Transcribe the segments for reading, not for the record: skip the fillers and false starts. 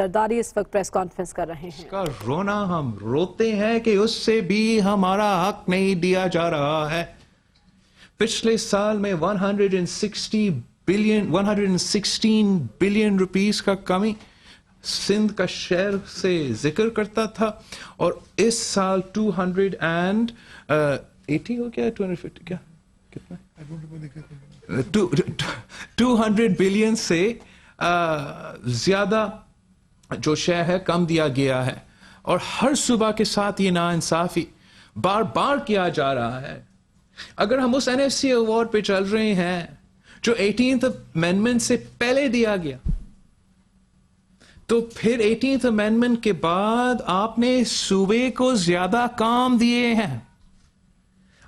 زرداری اس وقت press conference کر رہے ہیں. اس کا رونا ہم روتے ہیں کہ اس سے بھی ہمارا حق نہیں دیا جا رہا ہے. پچھلے سال میں 116 بلین روپیز کا کمی سندھ کا شہر سے ذکر کرتا تھا، اور اس سال 280 ہو گیا، 250 کیا کتنا 200 بلین سے زیادہ جو شے ہے کم دیا گیا ہے. اور ہر صبح کے ساتھ یہ ناانصافی بار بار کیا جا رہا ہے. اگر ہم اس NFC ایوارڈ پہ چل رہے ہیں جو 18th امینڈمنٹ سے پہلے دیا گیا، تو پھر 18th امینڈمنٹ کے بعد آپ نے صوبے کو زیادہ کام دیے ہیں،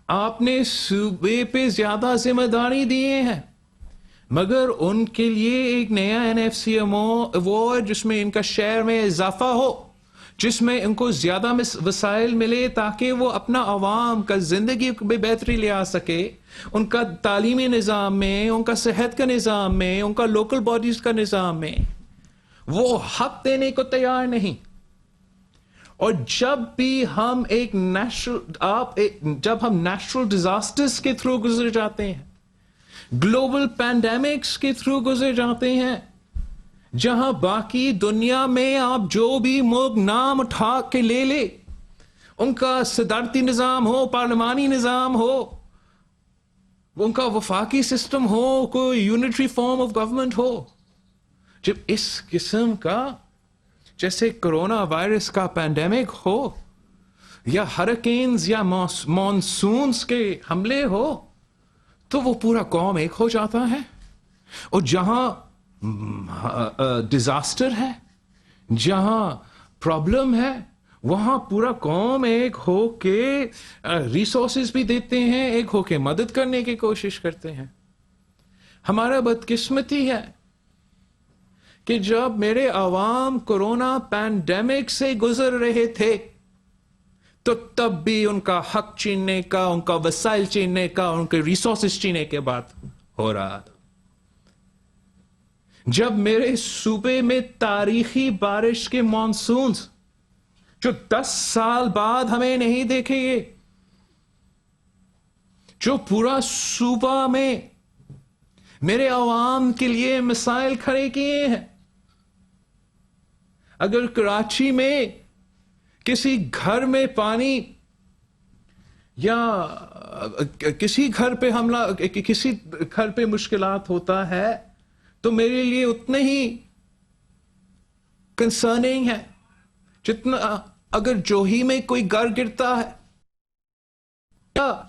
آپ نے صوبے پہ زیادہ ذمہ داری دیے ہیں، مگر ان کے لیے ایک نیا NFC ایوارڈ جس میں ان کا شیئر میں اضافہ ہو، جس میں ان کو زیادہ وسائل ملے تاکہ وہ اپنا عوام کا زندگی میں بہتری لے آ سکے، ان کا تعلیمی نظام میں، ان کا صحت کا نظام میں، ان کا لوکل باڈیز کا نظام میں، وہ حق دینے کو تیار نہیں. اور جب بھی ہم جب ہم نیچرل ڈیزاسٹرز کے تھرو گزر جاتے ہیں، گلوبل پینڈیمکس کے تھرو گزر جاتے ہیں، جہاں باقی دنیا میں آپ جو بھی ملک نام اٹھا کے لے لے، ان کا صدارتی نظام ہو، پارلیمانی نظام ہو، ان کا وفاقی سسٹم ہو، کوئی یونٹری فارم آف گورنمنٹ ہو، جب اس قسم کا جیسے کرونا وائرس کا پینڈیمک ہو، یا ہریکینز یا مانسونز کے حملے ہو، تو وہ پورا قوم ایک ہو جاتا ہے. اور جہاں ڈیزاسٹر ہے، جہاں پرابلم ہے، وہاں پورا قوم ایک ہو کے ریسورسز بھی دیتے ہیں، ایک ہو کے مدد کرنے کی کوشش کرتے ہیں. ہمارا بدقسمتی ہے کہ جب میرے عوام کورونا پینڈیمک سے گزر رہے تھے تو تب بھی ان کا حق چھیننے کا، ان کا وسائل چھیننے کا، ان کے ریسورسز چھیننے کے بعد ہو رہا تھا. جب میرے صوبے میں تاریخی بارش کے مانسونز جو 10 سال بعد ہمیں نہیں دیکھے گے، جو پورا صوبہ میں میرے عوام کے لیے مسائل کھڑے کیے ہیں. اگر کراچی میں کسی گھر میں پانی یا کسی گھر پہ حملہ، کسی گھر پہ مشکلات ہوتا ہے، تو میرے لیے اتنے ہی کنسرننگ ہے جتنا اگر جوہی میں کوئی گھر گرتا ہے، یا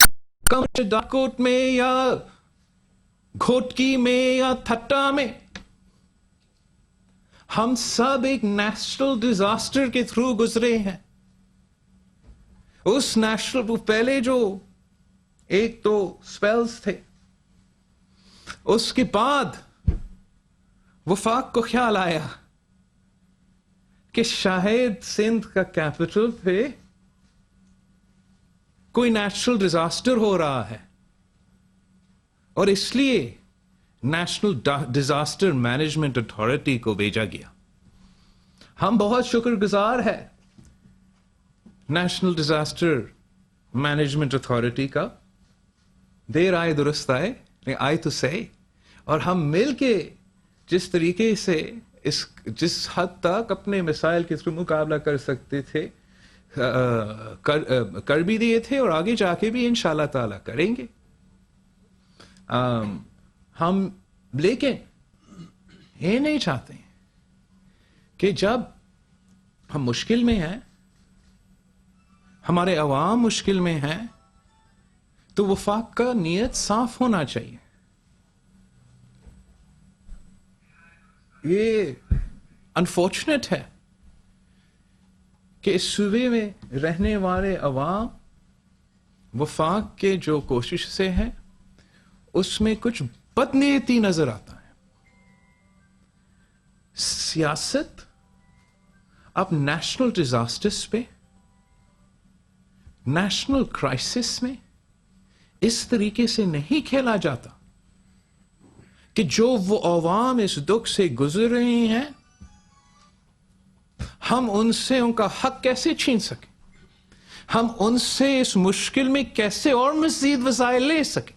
ڈاکوٹ میں، یا گھوٹکی میں، یا تھٹا میں. ہم سب ایک نیچرل ڈیزاسٹر کے تھرو گزرے ہیں. اس نیشنل پہلے جو ایک تو سپیلز تھے، اس کے بعد وفاق کو خیال آیا کہ شاید سندھ کا کیپٹل پہ کوئی نیچرل ڈیزاسٹر ہو رہا ہے، اور اس لیے نیشنل ڈیزاسٹر مینجمنٹ اتھارٹی کو بھیجا گیا. ہم بہت شکر گزار ہیں نیشنل ڈیزاسٹر مینجمنٹ اتھارٹی کا. دیر آئے درست آئے، آئے تو صحیح. اور ہم مل کے جس طریقے سے جس حد تک اپنے مسائل کے تھرو مقابلہ کر سکتے تھے کر بھی دیے تھے، اور آگے جا کے بھی انشاءاللہ تعالی کریں گے. ہم لیکن یہ نہیں چاہتے کہ جب ہم مشکل میں ہیں، ہمارے عوام مشکل میں ہیں، تو وفاق کا نیت صاف ہونا چاہیے. یہ انفارچونیٹ ہے کہ اس صوبے میں رہنے والے عوام وفاق کے جو کوشش سے ہیں اس میں کچھ بدنیتی نظر آتا ہے. سیاست اب نیشنل ڈیزاسٹرز پہ، نیشنل کرائسس میں اس طریقے سے نہیں کھیلا جاتا کہ جو وہ عوام اس دکھ سے گزر رہے ہیں ہم ان سے ان کا حق کیسے چھین سکیں, ہم ان سے اس مشکل میں کیسے اور مزید وسائل لے سکیں.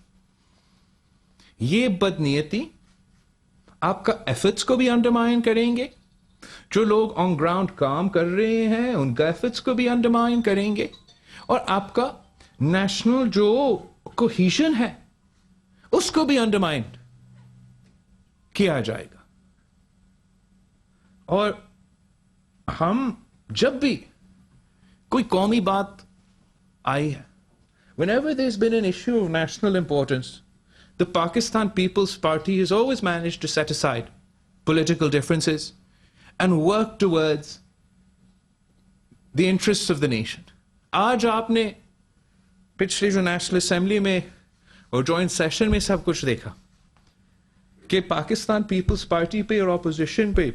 یہ بدنیتی آپ کا ایفرٹس کو بھی انڈرمائن کریں گے, جو لوگ آن گراؤنڈ کام کر رہے ہیں ان کا ایفرٹس کو بھی انڈرمائن کریں گے, اور آپ کا نیشنل جو کوہیژن ہے اس کو بھی انڈرمائن کیا جائے گا. اور ہم جب بھی کوئی قومی بات آئی ہے, whenever there's been an issue of national importance, the Pakistan People's Party has always managed to set aside political differences and work towards the interests of the nation. آج آپ نے پچھلی جو نیشنل اسمبلی میں اور جوائنٹ سیشن میں سب کچھ دیکھا کہ پاکستان پیپلز پارٹی پہ اور اپوزیشن پہ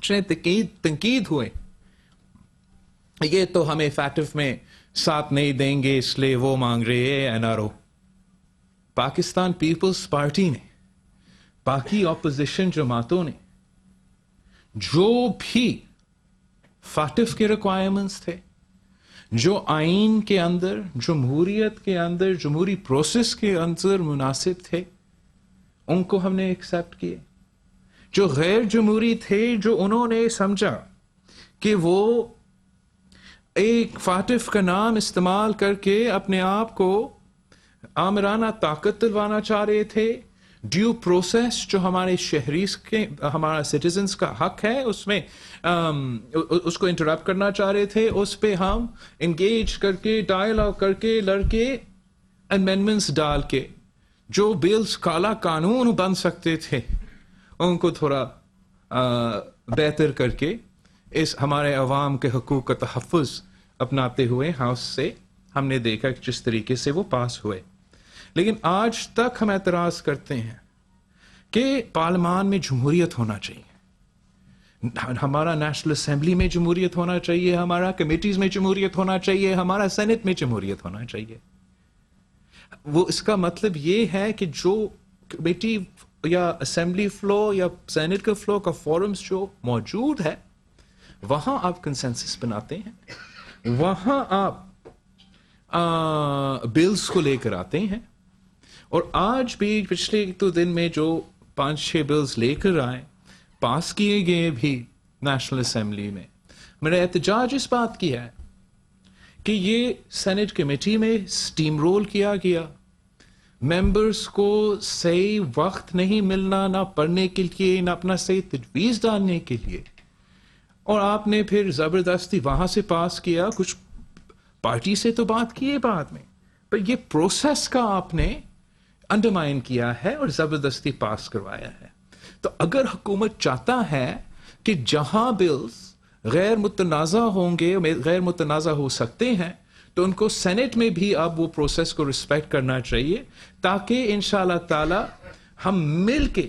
تنقید ہوئے, یہ تو ہمیں فیٹو میں ساتھ نہیں دیں گے اس لیے وہ مانگ رہے ہیں N R O. Pakistan Peoples Party نے, باقی اپوزیشن جماعتوں نے جو بھی فاٹف کے ریکوائرمنٹس تھے, جو آئین کے اندر, جمہوریت کے اندر, جمہوری پروسیس کے اندر مناسب تھے, ان کو ہم نے ایکسپٹ کیے. جو غیر جمہوری تھے, جو انہوں نے سمجھا کہ وہ ایک فاٹف کا نام استعمال کر کے اپنے آپ کو آمرانہ طاقت دلوانا چاہ رہے تھے, ڈیو پروسیس جو ہمارے شہری کے, ہمارا سٹیزنز کا حق ہے اس میں اس کو انٹرپٹ کرنا چاہ رہے تھے, اس پہ ہم انگیج کر کے, ڈائلاگ کر کے, لڑ کے, امینڈمنٹس ڈال کے جو بلز کالا قانون بن سکتے تھے ان کو تھوڑا بہتر کر کے اس ہمارے عوام کے حقوق کا تحفظ اپناتے ہوئے ہاؤس سے ہم نے دیکھا کہ جس طریقے سے وہ پاس ہوئے. لیکن آج تک ہم اعتراض کرتے ہیں کہ پارلیمان میں جمہوریت ہونا چاہیے, ہمارا نیشنل اسمبلی میں جمہوریت ہونا چاہیے, ہمارا کمیٹیز میں جمہوریت ہونا چاہیے, ہمارا سینٹ میں جمہوریت ہونا چاہیے. وہ اس کا مطلب یہ ہے کہ جو کمیٹی یا اسمبلی فلو یا سینٹ کا فلو کا فورمز جو موجود ہے وہاں آپ کنسنسس بناتے ہیں, وہاں آپ بلز کو لے کر آتے ہیں. اور آج بھی پچھلے تو دن میں جو 5-6 بلز لے کر آئے, پاس کیے گئے بھی نیشنل اسمبلی میں, میرا احتجاج اس بات کی ہے کہ یہ سینٹ کمیٹی میں سٹیم رول کیا گیا, ممبرز کو صحیح وقت نہیں ملنا, نہ پڑھنے کے لیے, نہ اپنا صحیح تجویز ڈالنے کے لیے, اور آپ نے پھر زبردستی وہاں سے پاس کیا. کچھ پارٹی سے تو بات کی ہے بعد میں, پر یہ پروسیس کا آپ نے انڈرمائن کیا ہے اور زبردستی پاس کروایا ہے. تو اگر حکومت چاہتا ہے کہ جہاں بلز غیر متنازع ہوں گے, غیر متنازع ہو سکتے ہیں, تو ان کو سینٹ میں بھی اب وہ پروسیس کو رسپیکٹ کرنا چاہیے, تاکہ انشاءاللہ تعالی ہم مل کے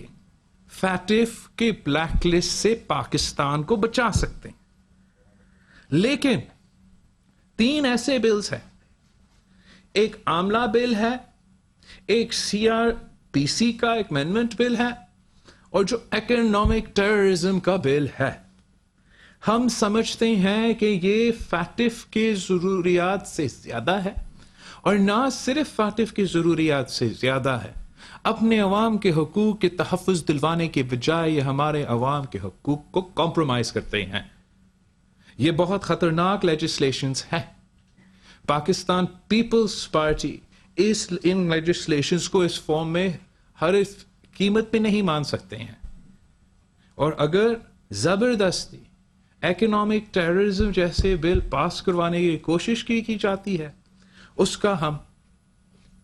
فیٹف کے بلیک لسٹ سے پاکستان کو بچا سکتے ہیں. لیکن 3 ایسے بلز ہیں, ایک آملہ بل ہے, ایک CRPC کا ایک امینڈمنٹ بل ہے, اور جو اکنامک ٹیررزم کا بل ہے. ہم سمجھتے ہیں کہ یہ فیٹف کے ضروریات سے زیادہ ہے, اور نہ صرف فیٹف کی ضروریات سے زیادہ ہے, اپنے عوام کے حقوق کے تحفظ دلوانے کے بجائے یہ ہمارے عوام کے حقوق کو کمپرومائز کرتے ہیں. یہ بہت خطرناک لیجسلیشنز ہیں. پاکستان پیپلز پارٹی ان لیجسلیشنز کو اس فارم میں ہر قیمت پہ نہیں مان سکتے ہیں, اور اگر زبردستی اکنامک ٹیررزم جیسے بل پاس کروانے کی کوشش کی جاتی ہے, اس کا ہم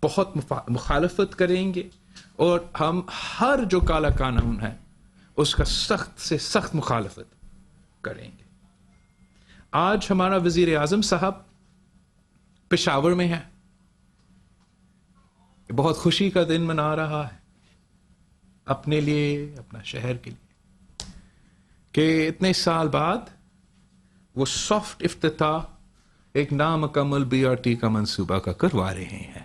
بہت مخالفت کریں گے, اور ہم ہر جو کالا قانون ہے اس کا سخت سے سخت مخالفت کریں گے. آج ہمارا وزیر اعظم صاحب پشاور میں ہے, بہت خوشی کا دن منا رہا ہے اپنے لیے, اپنا شہر کے لیے, کہ اتنے سال بعد وہ سافٹ افتتاح ایک نامکمل BRT کا منصوبہ کا کروا رہے ہیں.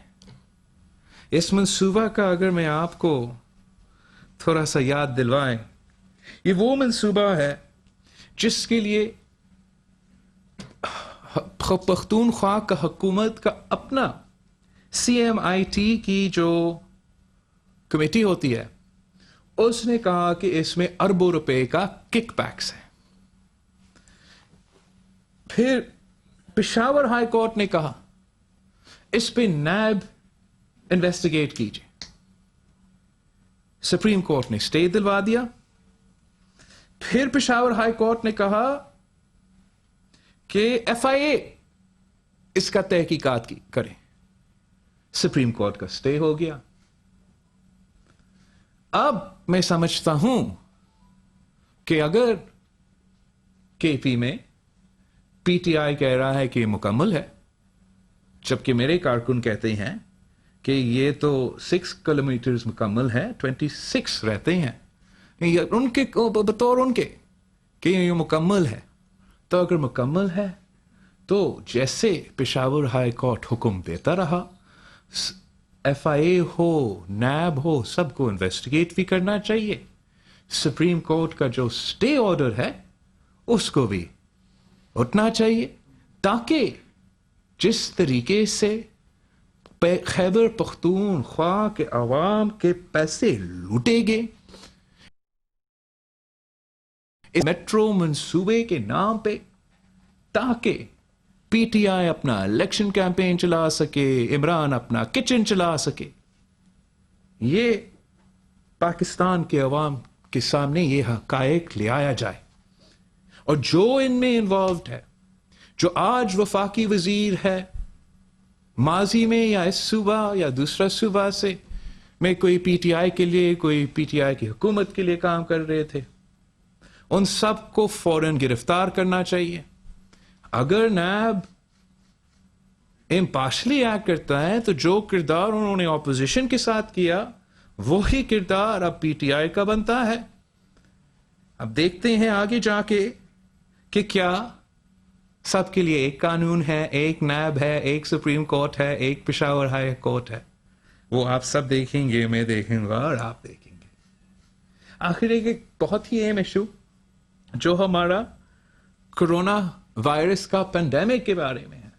اس منصوبہ کا اگر میں آپ کو تھوڑا سا یاد دلوائیں, یہ وہ منصوبہ ہے جس کے لیے پختونخوا کا حکومت کا اپنا CMIT کی جو کمیٹی ہوتی ہے اس نے کہا کہ اس میں اربوں روپے کا کک بیکس ہے. پھر پشاور ہائی کورٹ نے کہا اس پہ نیب انویسٹیگیٹ کیجیے. سپریم کورٹ نے اسٹے دلوا دیا. پھر پشاور ہائی کورٹ نے کہا کہ FIA اس کا تحقیقات کرے. سپریم کورٹ کا اسٹے ہو گیا. اب میں سمجھتا ہوں کہ اگر KP میں PTI کہہ رہا ہے کہ یہ مکمل ہے جبکہ میرے کارکن کہتے ہیں کہ یہ تو 6 کلومیٹر مکمل ہے, 26 رہتے ہیں ان کے بطور ان کے کہ یہ مکمل ہے. تو اگر مکمل ہے تو جیسے پشاور ہائی کورٹ حکم دیتا رہا FIA ہو نیب ہو سب کو انویسٹیگیٹ بھی کرنا چاہیے. سپریم کورٹ کا جو اسٹے آرڈر ہے اس کو بھی اٹھنا چاہیے تاکہ جس طریقے سے خیبر پختونخوا کے عوام کے پیسے لوٹے گئے میٹرو منصوبے کے نام پہ تاکہ PTI اپنا الیکشن کیمپین چلا سکے, عمران اپنا کچن چلا سکے, یہ پاکستان کے عوام کے سامنے یہ حقائق لے آیا جائے. اور جو ان میں انوالوڈ ہے, جو آج وفاقی وزیر ہے, ماضی میں یا اس صوبہ یا دوسرا صوبہ سے میں کوئی PTI کے لیے کوئی PTI کی حکومت کے لیے کام کر رہے تھے, ان سب کو فوراً گرفتار کرنا چاہیے. اگر نیب امپارشلی ایکٹ کرتا ہے تو جو کردار انہوں نے اپوزیشن کے ساتھ کیا وہی کردار اب PTI کا بنتا ہے. اب دیکھتے ہیں آگے جا کے کہ کیا سب کے لیے ایک قانون ہے, ایک نیب ہے, ایک سپریم کورٹ ہے, ایک پشاور ہائی کورٹ ہے. وہ آپ سب دیکھیں گے, میں دیکھوں گا اور آپ دیکھیں گے. آخر ایک بہت ہی اہم ایشو جو ہمارا کرونا وائرس کا پینڈیمک کے بارے میں ہے.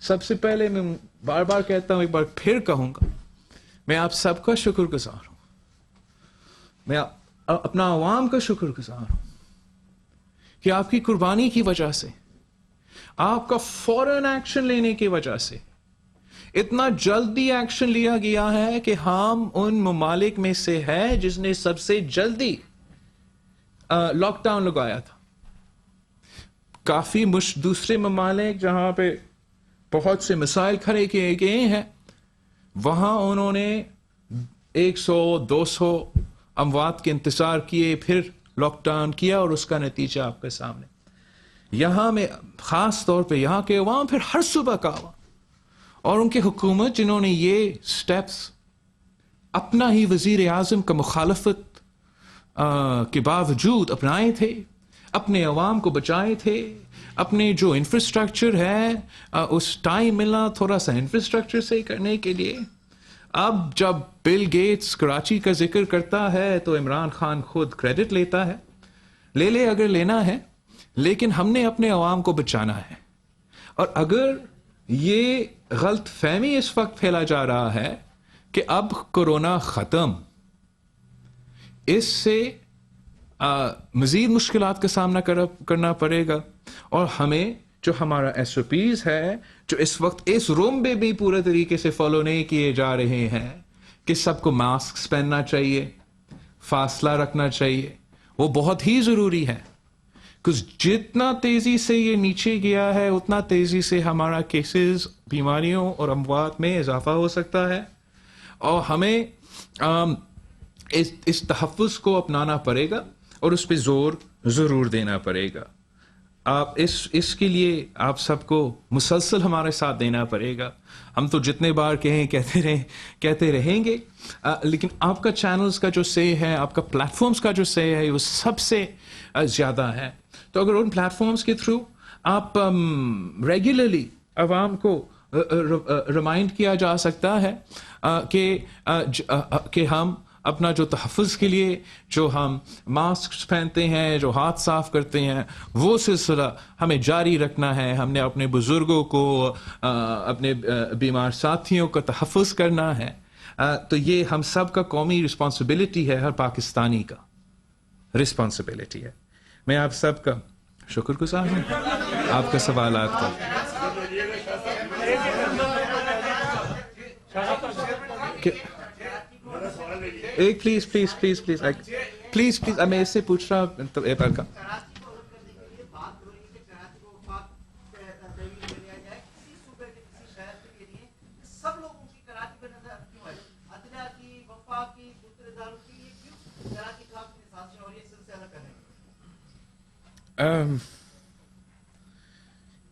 سب سے پہلے میں بار بار کہتا ہوں, ایک بار پھر کہوں گا, میں آپ سب کا شکر گزار ہوں, میں اپنا عوام کا شکر گزار ہوں کہ آپ کی قربانی کی وجہ سے, آپ کا فوراً ایکشن لینے کی وجہ سے اتنا جلدی ایکشن لیا گیا ہے کہ ہم ان ممالک میں سے ہے جس نے سب سے جلدی لاک ڈاؤن لگایا تھا. کافی دوسرے ممالک جہاں پہ بہت سے مسائل کھڑے کیے گئے ہیں وہاں انہوں نے 100-200 اموات کے انتظار کیے, پھر لاک ڈاؤن کیا اور اس کا نتیجہ آپ کے سامنے. یہاں میں خاص طور پہ یہاں کے عوام, پھر ہر صوبہ کا عوام اور ان کی حکومت جنہوں نے یہ سٹیپس اپنا ہی وزیر اعظم کا مخالفت کے باوجود اپنائے تھے, اپنے عوام کو بچائے تھے, اپنے جو انفراسٹرکچر ہے اس ٹائم ملا تھوڑا سا انفراسٹرکچر سے کرنے کے لیے. اب جب بل گیٹس کراچی کا ذکر کرتا ہے تو عمران خان خود کریڈٹ لیتا ہے, لے اگر لینا ہے, لیکن ہم نے اپنے عوام کو بچانا ہے. اور اگر یہ غلط فہمی اس وقت پھیلا جا رہا ہے کہ اب کورونا ختم, اس سے مزید مشکلات کا سامنا کرنا پڑے گا, اور ہمیں جو ہمارا SOPs ہے جو اس وقت اس روم میں بھی پورے طریقے سے فالو نہیں کیے جا رہے ہیں کہ سب کو ماسک پہننا چاہیے, فاصلہ رکھنا چاہیے, وہ بہت ہی ضروری ہے. کچھ جتنا تیزی سے یہ نیچے گیا ہے اتنا تیزی سے ہمارا کیسز, بیماریوں اور اموات میں اضافہ ہو سکتا ہے, اور ہمیں اس تحفظ کو اپنانا پڑے گا اور اس پہ زور ضرور دینا پڑے گا. آپ اس کے لیے آپ سب کو مسلسل ہمارے ساتھ دینا پڑے گا. ہم تو جتنے بار کہتے رہیں گے, لیکن آپ کا چینلز کا جو سے ہے, آپ کا پلیٹ فارمز کا جو سے ہے وہ سب سے زیادہ ہے. تو اگر ان پلیٹ فارمز کے تھرو آپ ریگولرلی عوام کو ریمائنڈ کیا جا سکتا ہے کہ ہم اپنا جو تحفظ کے لیے جو ہم ماسک پہنتے ہیں, جو ہاتھ صاف کرتے ہیں, وہ سلسلہ ہمیں جاری رکھنا ہے. ہم نے اپنے بزرگوں کو, اپنے بیمار ساتھیوں کا تحفظ کرنا ہے. تو یہ ہم سب کا قومی رسپانسبلٹی ہے, ہر پاکستانی کا رسپانسبلٹی ہے. میں آپ سب کا شکر گزار ہوں آپ کا سوالات کا. ایک please please please please please please میں اس سے پوچھ رہا ہوں تو ایک بار کا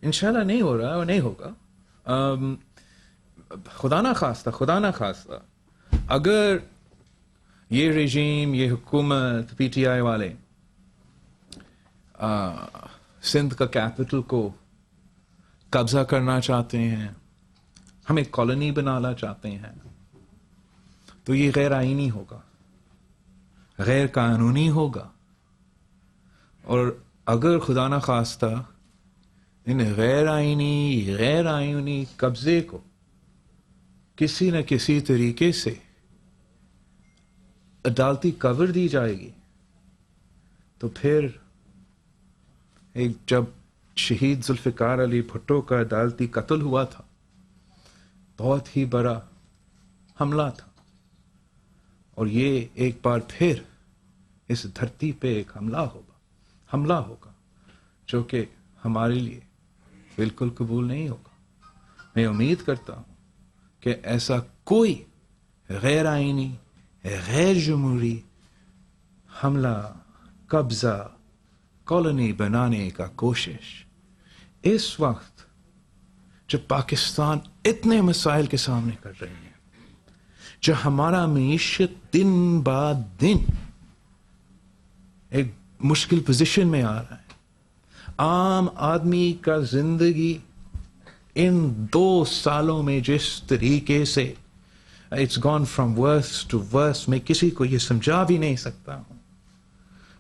انشاءاللہ نہیں ہو رہا اور نہیں ہوگا. خدا نہ خواستہ اگر یہ رژیم, یہ حکومت, پی ٹی آئی والے سندھ کا کیپٹل کو قبضہ کرنا چاہتے ہیں, ہمیں کالونی بنانا چاہتے ہیں, تو یہ غیر آئینی ہوگا, غیر قانونی ہوگا. اور اگر خدا نہ خواستہ ان غیر آئینی قبضے کو کسی نہ کسی طریقے سے عدالتی کور دی جائے گی, تو پھر ایک جب شہید ذوالفقار علی بھٹو کا عدالتی قتل ہوا تھا, بہت ہی بڑا حملہ تھا, اور یہ ایک بار پھر اس دھرتی پہ ایک حملہ ہوگا جو کہ ہمارے لیے بالکل قبول نہیں ہوگا. میں امید کرتا ہوں کہ ایسا کوئی غیر آئینی, غیر جمہوری حملہ, قبضہ, کالونی بنانے کا کوشش اس وقت جب پاکستان اتنے مسائل کے سامنے کر رہے ہیں, جو ہمارا معیشت دن بعد دن ایک مشکل پوزیشن میں آ رہا ہے, عام آدمی کا زندگی ان 2 سالوں میں جس طریقے سے it's gone from worse to worse, میں کسی کو یہ سمجھا بھی نہیں سکتا ہوں.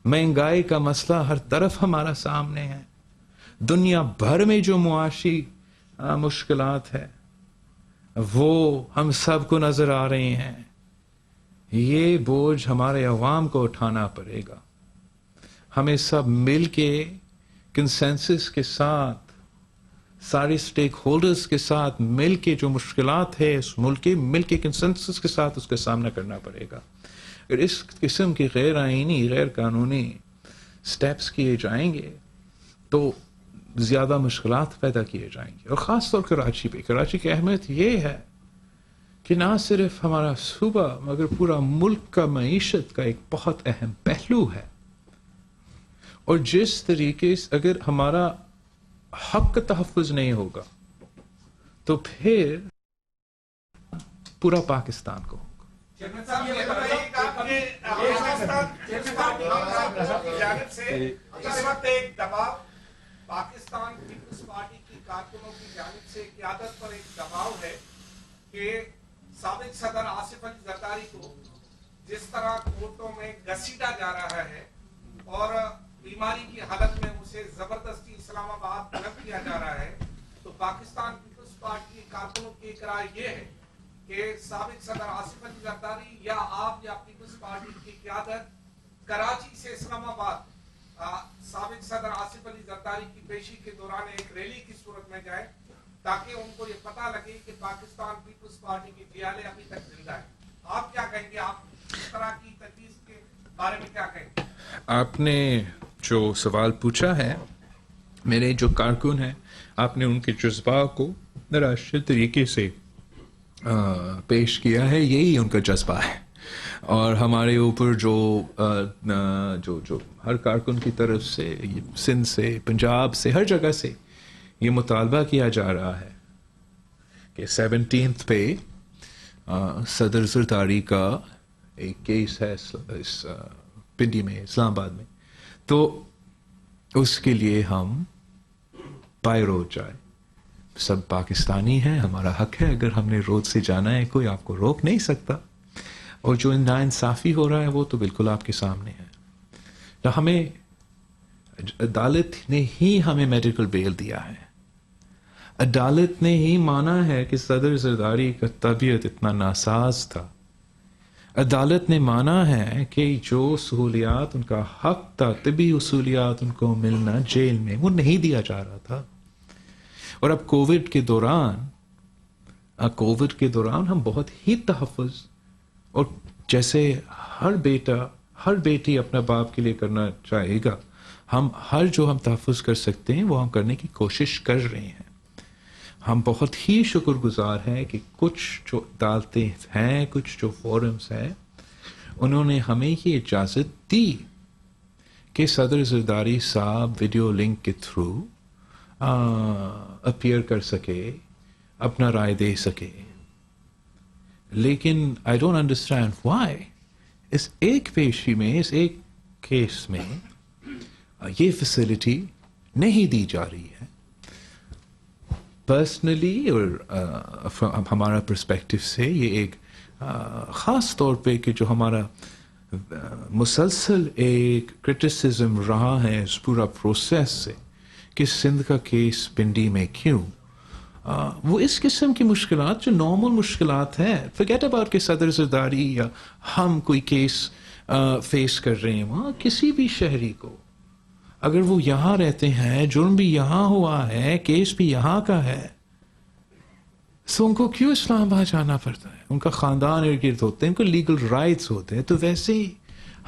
مہنگائی کا مسئلہ ہر طرف ہمارا سامنے ہے, دنیا بھر میں جو معاشی مشکلات ہے وہ ہم سب کو نظر آ رہے ہیں. یہ بوجھ ہمارے عوام کو اٹھانا پڑے گا. ہمیں سب مل کے کنسنسس کے ساتھ, سارے سٹیک ہولڈرز کے ساتھ مل کے جو مشکلات ہے اس ملک کے, مل کے کنسنسس کے ساتھ اس کا سامنا کرنا پڑے گا. اگر اس قسم کے غیر آئینی, غیر قانونی سٹیپس کیے جائیں گے تو زیادہ مشکلات پیدا کیے جائیں گے. اور خاص طور کراچی پہ, کراچی کی اہمیت یہ ہے کہ نہ صرف ہمارا صوبہ مگر پورا ملک کا معیشت کا ایک بہت اہم پہلو ہے. اور جس طریقے سے اگر ہمارا حق کا تحفظ نہیں ہوگا تو پھر پورا پاکستان کو ہوگا. پاکستان پیپلز پارٹی کی کارکنوں کی جانب سے قیادت پر ایک دباؤ ہے کہ سابق صدر آصف علی زرداری کو جس طرح کورٹوں میں گھسیٹا جا رہا ہے اور بیماری کی حالت میں اسے زبردستی اسلام آباد طلب کیا جا رہا ہے, تو پاکستان پیپلز پارٹی کے کارکنوں کی ایک رائے یہ ہے کہ سابق صدر آصف علی زرداری یا آپ یا پیپلز پارٹی کی قیادت کراچی سے اسلام آباد سابق صدر آصف علی زرداری کی پیشی کے دوران ایک ریلی کی صورت میں جائے تاکہ ان کو یہ پتہ لگے کہ پاکستان پیپلز پارٹی کی دیالے ابھی تک زندہ ہے. آپ کیا کہیں گے, آپ اس طرح کی تجویز کے بارے میں کیا کہیں گے؟ آپ نے جو سوال پوچھا ہے, میرے جو کارکن ہیں, آپ نے ان کے جذبات کو ذرا اچھے طریقے سے پیش کیا ہے. یہی ان کا جذبہ ہے. اور ہمارے اوپر جو ہر کارکن کی طرف سے, سندھ سے, پنجاب سے, ہر جگہ سے یہ مطالبہ کیا جا رہا ہے کہ 17 پہ صدر زرداری کا ایک کیس ہے اس پنڈی میں, اسلام آباد میں, تو اس کے لیے ہم بائی روڈ جائے. سب پاکستانی ہیں, ہمارا حق ہے, اگر ہم نے روڈ سے جانا ہے کوئی آپ کو روک نہیں سکتا. اور جو ناانصافی ہو رہا ہے وہ تو بالکل آپ کے سامنے ہے. تو ہمیں عدالت نے ہی ہمیں میڈیکل بیل دیا ہے. عدالت نے ہی مانا ہے کہ صدر زرداری کا طبیعت اتنا ناساز تھا. عدالت نے مانا ہے کہ جو سہولیات ان کا حق تھا, طبی اصولیات ان کو ملنا جیل میں, وہ نہیں دیا جا رہا تھا. اور اب کووڈ کے دوران ہم بہت ہی تحفظ, اور جیسے ہر بیٹی اپنا باپ کے لیے کرنا چاہے گا, ہم ہم تحفظ کر سکتے ہیں وہ ہم کرنے کی کوشش کر رہے ہیں. ہم بہت ہی شکر گزار ہیں کہ کچھ جو عدالتیں ہیں, کچھ جو فورمز ہیں, انہوں نے ہمیں یہ اجازت دی کہ صدر زرداری صاحب ویڈیو لنک کے تھرو اپیئر کر سکے, اپنا رائے دے سکے. لیکن آئی ڈونٹ انڈرسٹینڈ وائی اس ایک پیشی میں, اس ایک کیس میں یہ فیسلٹی نہیں دی جا رہی ہے. پرسنلی اور ہمارا پرسپیکٹو سے یہ ایک خاص طور پہ کہ جو ہمارا مسلسل ایک کرٹیسزم رہا ہے اس پورا پروسیس سے کہ سندھ کا کیس پنڈی میں کیوں, وہ اس قسم کی مشکلات جو نارمل مشکلات ہیں, فرگیٹ اباؤٹ کہ صدر زرداری یا ہم کوئی کیس فیس کر رہے ہیں, وہاں کسی بھی شہری کو اگر وہ یہاں رہتے ہیں, جرم بھی یہاں ہوا ہے, کیس بھی یہاں کا ہے, سو ان کو کیوں اسلام آباد جانا پڑتا ہے؟ ان کا خاندان ارد گرد ہوتے ہیں, ان کو لیگل رائٹس ہوتے ہیں. تو ویسے ہی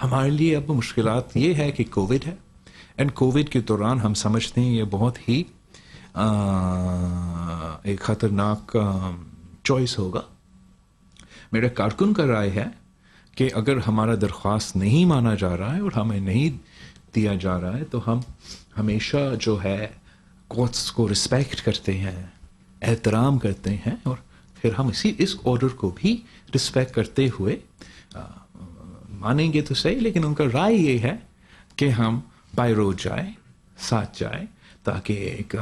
ہمارے لیے اب مشکلات یہ ہے کہ کووڈ ہے, اینڈ کووڈ کے دوران ہم سمجھتے ہیں یہ بہت ہی ایک خطرناک چوائس ہوگا. میرا کارکن کا رائے ہے کہ اگر ہمارا درخواست نہیں مانا جا رہا ہے اور ہمیں نہیں دیا جا رہا ہے تو ہم ہمیشہ جو ہے کورٹس کو رسپیکٹ کرتے ہیں, احترام کرتے ہیں, اور پھر ہم اس آرڈر کو بھی رسپیکٹ کرتے ہوئے مانیں گے تو صحیح. لیکن ان کا رائے یہ ہے کہ ہم بائی روڈ جائیں, ساتھ جائیں, تاکہ ایک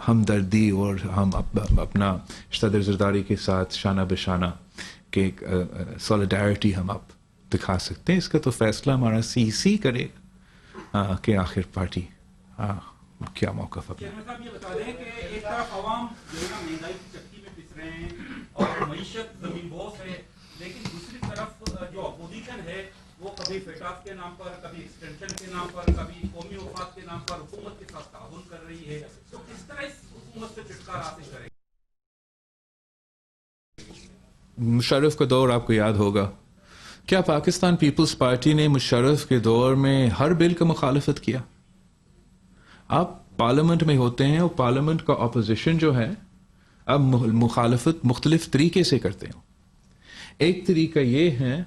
ہمدردی اور ہم اپنا صدر زرداری کے ساتھ شانہ بشانہ کہ ایک سولیڈیرٹی ہم اب دکھا سکتے ہیں. اس کا تو فیصلہ ہمارا سی کرے کہ آخر پارٹی کیا موقف اپنا. چیئرمین صاحب یہ بتا دیں کہ ایک طرف عوام جو ہے نا مہنگائی کی چکی میں پس رہے ہیں اور معیشت زمین بوس ہے, لیکن دوسری طرف جو اپوزیشن ہے وہ کبھی فیٹاف کے نام پر, کبھی ایکسٹینشن کے نام پر, کبھی قومی مفاد کے نام پر حکومت کے ساتھ تعاون کر رہی ہے. تو کس طرح اس حکومت سے چھٹکارا حاصل کرے؟ مشرف کا دور آپ کو یاد ہوگا. کیا پاکستان پیپلز پارٹی نے مشرف کے دور میں ہر بل کا مخالفت کیا؟ آپ پارلیمنٹ میں ہوتے ہیں اور پارلیمنٹ کا اپوزیشن جو ہے اب مخالفت مختلف طریقے سے کرتے ہوں. ایک طریقہ یہ ہے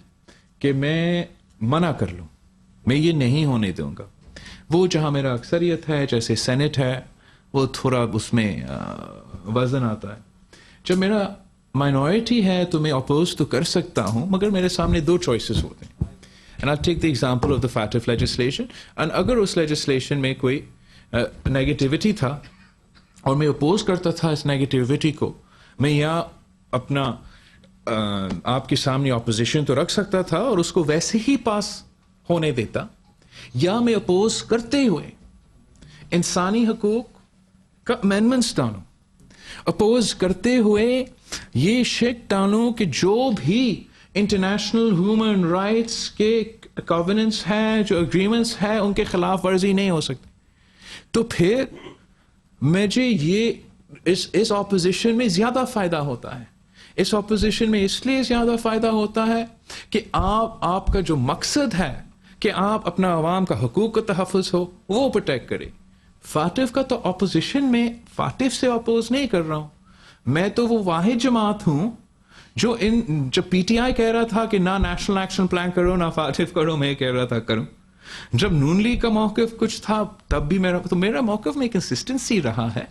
کہ میں منع کر لوں, میں یہ نہیں ہونے دوں گا. وہ جہاں میرا اکثریت ہے, جیسے سینٹ ہے, وہ تھوڑا اس میں وزن آتا ہے. جب میرا مائنورٹی ہے تو میں اپوز تو کر سکتا ہوں, مگر میرے سامنے دو چوائسیز ہوتے ہیں. And I take the example of the FATF legislation. And اگر اس لیجسلیشن میں کوئی نیگیٹیوٹی تھا اور میں اپوز کرتا تھا اس نیگیٹیوٹی کو, میں یا اپنا آپ کے سامنے اپوزیشن تو رکھ سکتا تھا اور اس کو ویسے ہی پاس ہونے دیتا, یا میں اپوز کرتے ہوئے انسانی حقوق کا امینڈمنٹس ڈالوں, اپوز کرتے ہوئے یہ شک ڈالوں کہ جو بھی انٹرنیشنل ہیومن رائٹس کے کووننٹس ہیں, جو اگریمنٹس ہیں, ان کے خلاف ورزی نہیں ہو سکتی. تو پھر مجھے یہ اس اپوزیشن میں زیادہ فائدہ ہوتا ہے. اس اپوزیشن میں اس لیے زیادہ فائدہ ہوتا ہے کہ آپ کا جو مقصد ہے کہ آپ اپنا عوام کا حقوق کا تحفظ ہو, وہ پروٹیکٹ کرے. فاٹف کا تو اپوزیشن میں فاٹف سے اپوز نہیں کر رہا ہوں. میں تو وہ واحد جماعت ہوں جو جب پی ٹی آئی کہہ رہا تھا کہ نہ نیشنل ایکشن پلان کرو نہ فاٹف کرو, میں کہہ رہا تھا کروں. جب نون لیگ کا موقف کچھ تھا تب بھی میرا موقف میں کنسسٹنسی رہا ہے,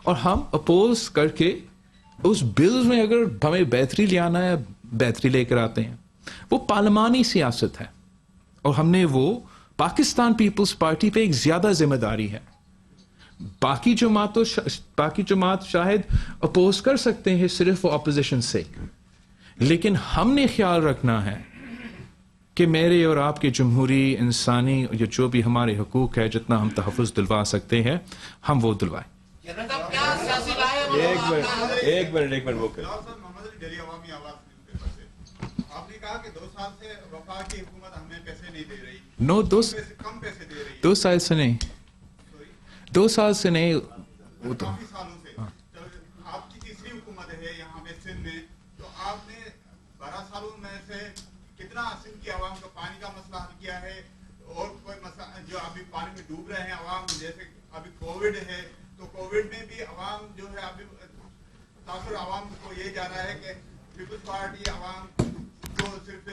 اور ہم اپوز کر کے اس بلز میں اگر ہمیں بہتری لے آنا ہے بہتری لے کر آتے ہیں. وہ پارلیمانی سیاست ہے, اور ہم نے وہ پاکستان پیپلز پارٹی پہ ایک زیادہ ذمہ داری ہے. باقی جماعت شاید اپوز کر سکتے ہیں صرف وہ اپوزیشن سے, لیکن ہم نے خیال رکھنا ہے کہ میرے اور آپ کے جمہوری انسانی یا جو بھی ہمارے حقوق ہے جتنا ہم تحفظ دلوا سکتے ہیں ہم وہ دلوائیں. ایک منٹ وہ کریں. آپ نے کہا کہ 2 سال سے وفاق کی حکومت ہمیں پیسے نہیں دے رہی. نو کم پیسے دے رہی. 2 سال سے نہیں 2 سال سے نہیں وہ تو کافی سالوں سے. آپ کی تیسری حکومت ہے یہاں پہ سندھ میں, تو آپ نے 12 سالوں میں سے کتنا سندھ کی عوام کا پانی کا مسئلہ حل کیا ہے, اور کوئی مسئلہ جو ابھی پانی میں ڈوب رہے ہیں عوام, جیسے ابھی کووڈ ہے تو کووڈ میں بھی عوام جو ہے ابھی تاثر عوام کو یہ جا رہا ہے کہ پیپلز پارٹی عوام کو صرف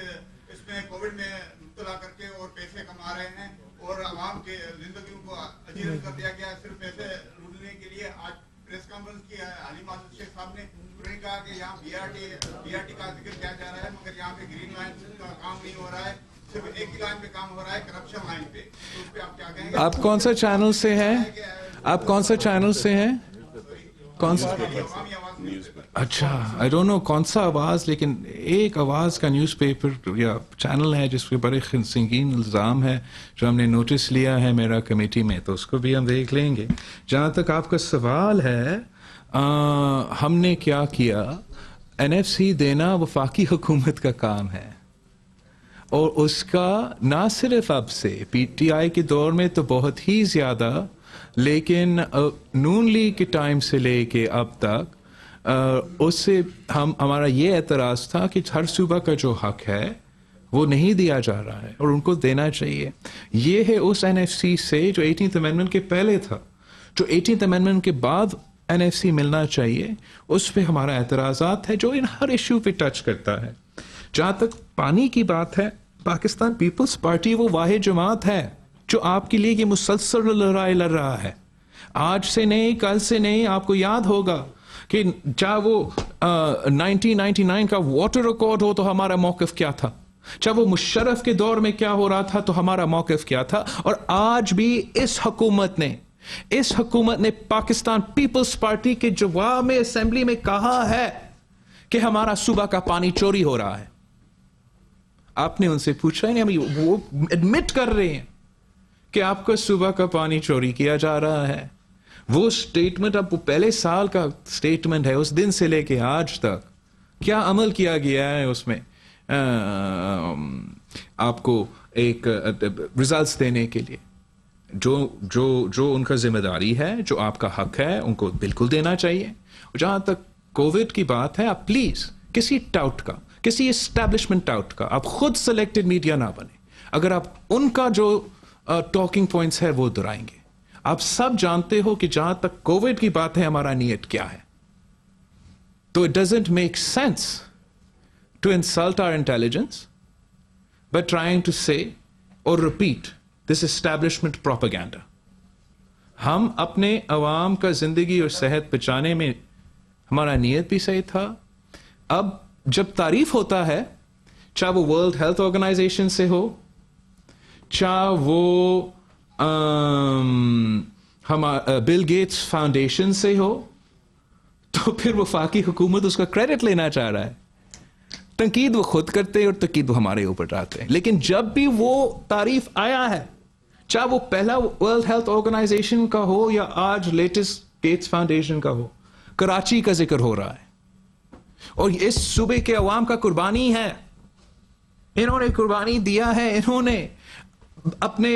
اس میں کووڈ میں مبتلا کر کے اور پیسے کما رہے ہیں, اور عوام کے زندگیوں کو اجیرن کر دیا گیا صرف پیسے لوٹنے کے لیے. آج پریس کانفرنس کی علی ماجد شیخ صاحب نے انہوں نے کہا کہ یہاں بی آر ٹی کا ذکر کیا جا رہا ہے, مگر یہاں پہ گرین لائن کا کام نہیں ہو رہا ہے, صرف ایک ہی لائن پہ کام ہو رہا ہے, کرپشن لائن پہ. تو اس پہ آپ کیا کہیں گے؟ آپ کون سا چینل سے ہیں, آپ کون سا چینل سے ہیں, کون سا؟ عوامی آواز نیوز پر. اچھا آئی ڈونٹ نو کون سا آواز, لیکن ایک آواز کا نیوز پیپر یا چینل ہے جس پہ بڑے سنگین الزام ہے جو ہم نے نوٹس لیا ہے میرا کمیٹی میں, تو اس کو بھی ہم دیکھ لیں گے. جہاں تک آپ کا سوال ہے ہم نے کیا کیا, NFC دینا وفاقی حکومت کا کام ہے, اور اس کا نہ صرف اب سے PTI کے دور میں تو بہت ہی زیادہ, لیکن نون لیگ کے ٹائم سے لے کے اب تک اس سے ہمارا یہ اعتراض تھا کہ ہر صوبہ کا جو حق ہے وہ نہیں دیا جا رہا ہے اور ان کو دینا چاہیے. یہ ہے اس NFC سے جو 18th امینڈمنٹ کے پہلے تھا, جو 18th امینڈمنٹ کے بعد NFC ملنا چاہیے, اس پہ ہمارا اعتراضات ہے جو ان ہر ایشو پہ ٹچ کرتا ہے. جہاں تک پانی کی بات ہے, پاکستان پیپلز پارٹی وہ واحد جماعت ہے جو آپ کے لیے یہ مسلسل لڑائی لڑ رہا ہے, آج سے نہیں کل سے نہیں. آپ کو یاد ہوگا کہ چاہے وہ 1999 کا واٹر ریکارڈ ہو تو ہمارا موقف کیا تھا, چاہے وہ مشرف کے دور میں کیا ہو رہا تھا تو ہمارا موقف کیا تھا, اور آج بھی اس حکومت نے پاکستان پیپلز پارٹی کے جواب میں اسمبلی میں کہا ہے کہ ہمارا صوبہ کا پانی چوری ہو رہا ہے. آپ نے ان سے پوچھا نہیں, وہ ایڈمٹ کر رہے ہیں کہ آپ کا صوبہ کا پانی چوری کیا جا رہا ہے. وہ سٹیٹمنٹ اب وہ پہلے سال کا سٹیٹمنٹ ہے, اس دن سے لے کے آج تک کیا عمل کیا گیا ہے اس میں آپ کو ایک ریزلٹس دینے کے لیے. جو ان کا ذمہ داری ہے, جو آپ کا حق ہے, ان کو بالکل دینا چاہیے. جہاں تک کووڈ کی بات ہے, آپ پلیز کسی ٹاؤٹ کا, کسی اسٹیبلشمنٹ ٹاؤٹ کا آپ خود سلیکٹڈ میڈیا نہ بنے. اگر آپ ان کا جو ٹاکنگ پوائنٹس ہے وہ دہرائیں گے, آپ سب جانتے ہو کہ جہاں تک کووڈ کی بات ہے ہمارا نیت کیا ہے. تو it doesn't make sense to insult our intelligence but trying to say اور ریپیٹ دس اسٹیبلشمنٹ پروپیگنڈا. ہم اپنے عوام کا زندگی اور صحت بچانے میں ہمارا نیت بھی صحیح تھا. اب جب تعریف ہوتا ہے, چاہے وہ ورلڈ ہیلتھ آرگنائزیشن سے ہو, چاہے وہ بل گیٹس فاؤنڈیشن سے ہو, تو پھر وفاقی حکومت اس کا کریڈٹ لینا چاہ رہا ہے. تنقید وہ خود کرتے ہیں اور تنقید وہ ہمارے اوپر ڈالتے ہیں. لیکن جب بھی وہ تعریف آیا ہے, چاہے وہ پہلا ورلڈ ہیلتھ آرگنائزیشن کا ہو یا آج لیٹسٹ گیٹس فاؤنڈیشن کا ہو, کراچی کا ذکر ہو رہا ہے. اور اس صوبے کے عوام کا قربانی ہے, انہوں نے قربانی دیا ہے. انہوں نے اپنے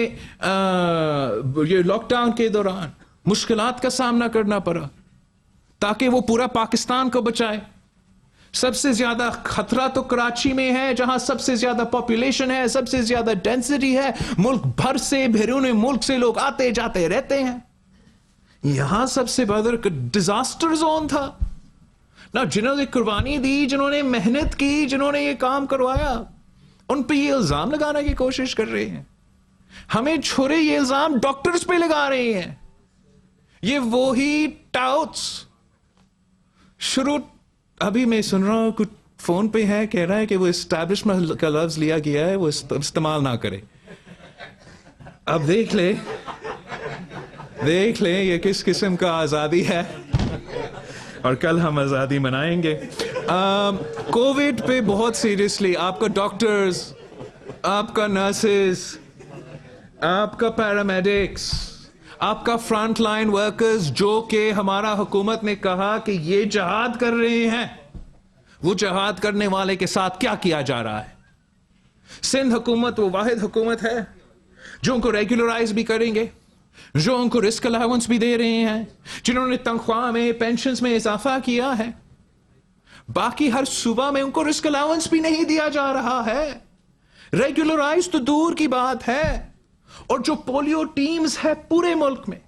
یہ لاک ڈاؤن کے دوران مشکلات کا سامنا کرنا پڑا تاکہ وہ پورا پاکستان کو بچائے. سب سے زیادہ خطرہ تو کراچی میں ہے, جہاں سب سے زیادہ پاپولیشن ہے, سب سے زیادہ ڈینسٹی ہے, ملک بھر سے بیرون ملک سے لوگ آتے جاتے رہتے ہیں. یہاں سب سے بڑا ڈیزاسٹر زون تھا نا. جنہوں نے قربانی دی, جنہوں نے محنت کی, جنہوں نے یہ کام کروایا, ان پہ یہ الزام لگانے کی کوشش کر رہے ہیں. ہمیں چھوڑے یہ الزام ڈاکٹرز پہ لگا رہے ہیں. یہ وہی ٹاؤٹس شروع, ابھی میں سن رہا ہوں کچھ فون پہ ہے, کہہ رہا ہے کہ وہ اسٹیبلشمنٹ کا لفظ لیا گیا ہے, وہ استعمال نہ کرے. اب دیکھ لیں یہ کس قسم کا آزادی ہے, اور کل ہم آزادی منائیں گے. کووڈ پہ بہت سیریسلی آپ کا ڈاکٹرز، آپ کا نرسز، آپ کا پیرامیڈکس، آپ کا فرنٹ لائن ورکرز، جو کہ ہمارا حکومت نے کہا کہ یہ جہاد کر رہے ہیں، وہ جہاد کرنے والے کے ساتھ کیا کیا جا رہا ہے؟ سندھ حکومت وہ واحد حکومت ہے جو ان کو ریگولرائز بھی کریں گے، جو ان کو رسک الاؤنس بھی دے رہے ہیں، جنہوں نے تنخواہ میں، پینشنز میں اضافہ کیا ہے۔ باقی ہر صوبہ میں ان کو رسک الاؤنس بھی نہیں دیا جا رہا ہے، ریگولرائز تو دور کی بات ہے۔ اور جو پولیو ٹیمز ہے پورے ملک میں،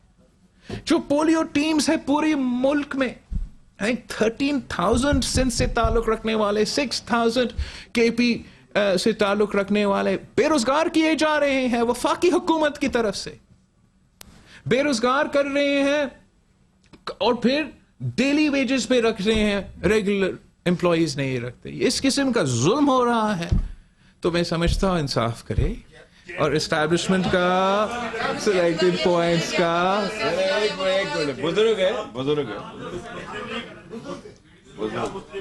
جو پولیو ٹیمز ہے پورے ملک میں، 13,000 سندھ سے تعلق رکھنے والے، 6,000 کے پی سے تعلق رکھنے والے بے روزگار کیے جا رہے ہیں وفاقی حکومت کی طرف سے، بے روزگار کر رہے ہیں اور پھر ڈیلی ویجز پہ رکھ رہے ہیں، ریگولر امپلائیز نہیں رکھتے۔ اس قسم کا ظلم ہو رہا ہے، تو میں سمجھتا ہوں انصاف کرے اور اسٹیبلشمنٹ کا، سلیکٹڈ پوائنٹس کا۔ ایک منٹ بزرگ ہے مسلم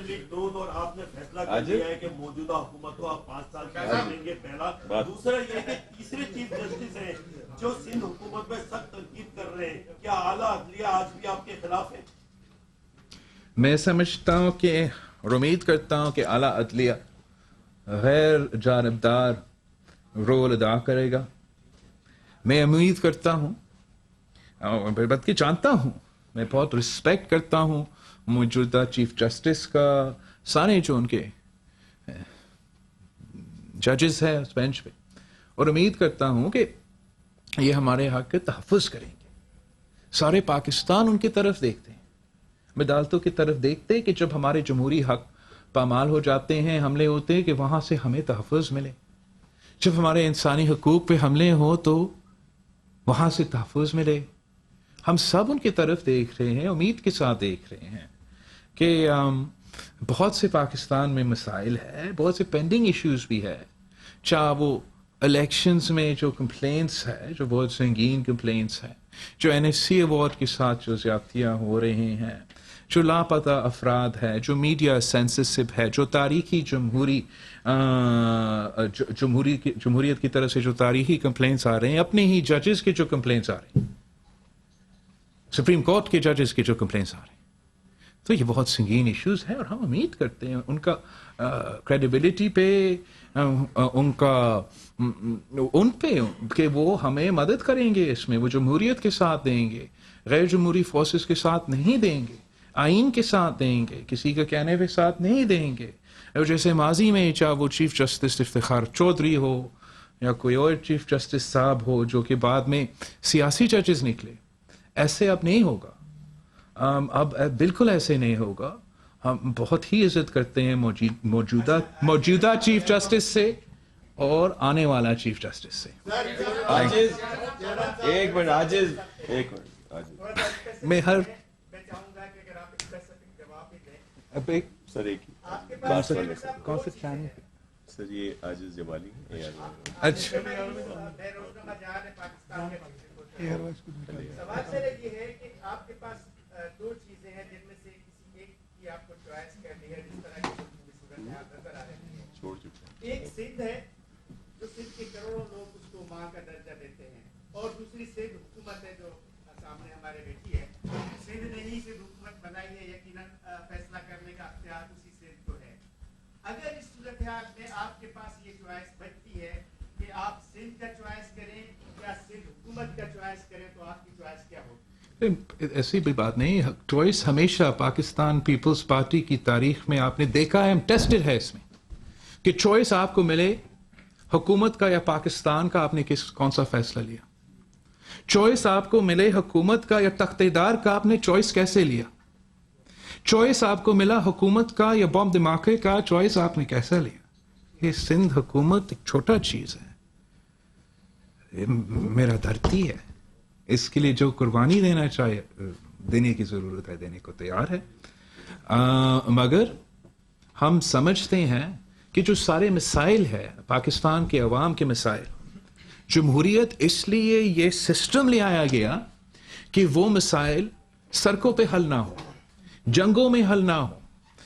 لیگ نون اور آپ نے فیصلہ کر لیا ہے کہ موجودہ حکومت کو آپ 5 سال کا دیں گے، پہلا۔ دوسرا یہ کہ تیسرے چیف جسٹس ہیں جو سندھ حکومت میں سخت تنقید کر رہے ہیں، کیا اعلیٰ عدلیہ آج بھی آپ کے خلاف ہے؟ میں سمجھتا ہوں کہ اور امید کرتا ہوں کہ اعلیٰ عدلیہ غیر جانبدار رول ادا کرے گا۔ میں امید کرتا ہوں، بلکہ جانتا ہوں، میں بہت رسپیکٹ کرتا ہوں موجودہ چیف جسٹس کا، سارے جو ان کے ججز ہیں اس بینچ پہ، اور امید کرتا ہوں کہ یہ ہمارے حق کے تحفظ کریں گے۔ سارے پاکستان ان کی طرف دیکھتے ہیں، عدالتوں کی طرف دیکھتے ہیں کہ جب ہمارے جمہوری حق پامال ہو جاتے ہیں، حملے ہوتے ہیں، کہ وہاں سے ہمیں تحفظ ملے۔ جب ہمارے انسانی حقوق پہ حملے ہو تو وہاں سے تحفظ ملے۔ ہم سب ان کی طرف دیکھ رہے ہیں، امید کے ساتھ دیکھ رہے ہیں کہ بہت سے پاکستان میں مسائل ہے، بہت سے پینڈنگ ایشوز بھی ہے، چاہے وہ الیکشنز میں جو کمپلینٹس ہے، جو بہت سنگین کمپلینٹس ہیں، جو این ایس سی ایوارڈ کے ساتھ جو زیادتیاں ہو رہی ہیں، جو لاپتہ افراد ہے، جو میڈیا سینسرشپ ہے، جو تاریخی جمہوریت کی طرف سے جو تاریخی کمپلینٹس آ رہے ہیں، اپنے ہی ججز کے جو کمپلینٹس آ رہے ہیں، سپریم کورٹ کے ججز کے جو کمپلینٹس آ رہے ہیں، تو یہ بہت سنگین ایشوز ہیں، اور ہم امید کرتے ہیں ان کا کریڈیبلٹی پہ، ان پہ کہ وہ ہمیں مدد کریں گے، اس میں وہ جمہوریت کے ساتھ دیں گے، غیر جمہوری فورسز کے ساتھ نہیں دیں گے، آئین کے ساتھ دیں گے، کسی کا کہنے پہ ساتھ نہیں دیں گے۔ اور جیسے ماضی میں چاہے وہ چیف جسٹس افتخار چودھری ہو یا کوئی اور چیف جسٹس صاحب ہو جو کہ بعد میں سیاسی ججز نکلے، ایسے اب نہیں ہوگا، اب بالکل ایسے نہیں ہوگا۔ ہم بہت ہی عزت کرتے ہیں موجودہ چیف جسٹس سے اور آنے والا چیف جسٹس سے۔ عاجز ایک منٹ میں ہر میں چاہوں گا کہ اگر آپ اسپیسیفک جواب بھی دیں۔ اب ایک سر ایک کون سے چینل؟ سر یہ عاجز جمالی ہے۔ اچھا، بے روزنامہ جہاں ہے پاکستان کے سوال میرا یہ ہے کہ آپ کے پاس دو چیزیں ہیں جن میں سے کسی ایک کی آپ کو چوائس کرنی ہے، جس طرح کی صورتحال نظر آ رہی ہے۔ چھوڑ چکے ایک سندھ ہے جو سندھ کے کروڑوں لوگ اس کو ماں کا درجہ دیتے ہیں، اور دوسری سندھ حکومت ہے جو سامنے ہمارے بیٹھی ہے۔ سندھ نے ہی سندھ حکومت بنائی ہے، یقیناً فیصلہ کرنے کا اختیار اسی سندھ کو ہے۔ اگر اس صورتحال میں آپ کے پاس یہ چوائس بچتی ہے کہ آپ سندھ کا چوائس کریں یا سندھ حکومت کا چوائس کریں، تو آپ کی چوائس کیا ہوگی؟ ایسی بھی بات نہیں، چوائس ہمیشہ پاکستان پیپلز پارٹی کی تاریخ میں آپ نے دیکھا ہے، ہم ٹیسٹڈ ہے اس میں، کہ چوائس آپ کو ملے حکومت کا یا پاکستان کا، آپ نے کون سا فیصلہ لیا؟ چوائس آپ کو ملے حکومت کا یا تختیدار کا، آپ نے چوائس کیسے لیا؟ چوائس آپ کو ملا حکومت کا یا بم دھماکے کا، چوائس آپ نے کیسا لیا؟ یہ سندھ حکومت ایک چھوٹا چیز ہے، یہ میرا دھرتی ہے، اس کے لیے جو قربانی دینا چاہے، دینے کی ضرورت ہے، دینے کو تیار ہے، مگر ہم سمجھتے ہیں کہ جو سارے مسائل ہے پاکستان کے عوام کے مسائل، جمہوریت اس لیے یہ سسٹم لے آیا گیا کہ وہ مسائل سڑکوں پہ حل نہ ہو، جنگوں میں حل نہ ہو،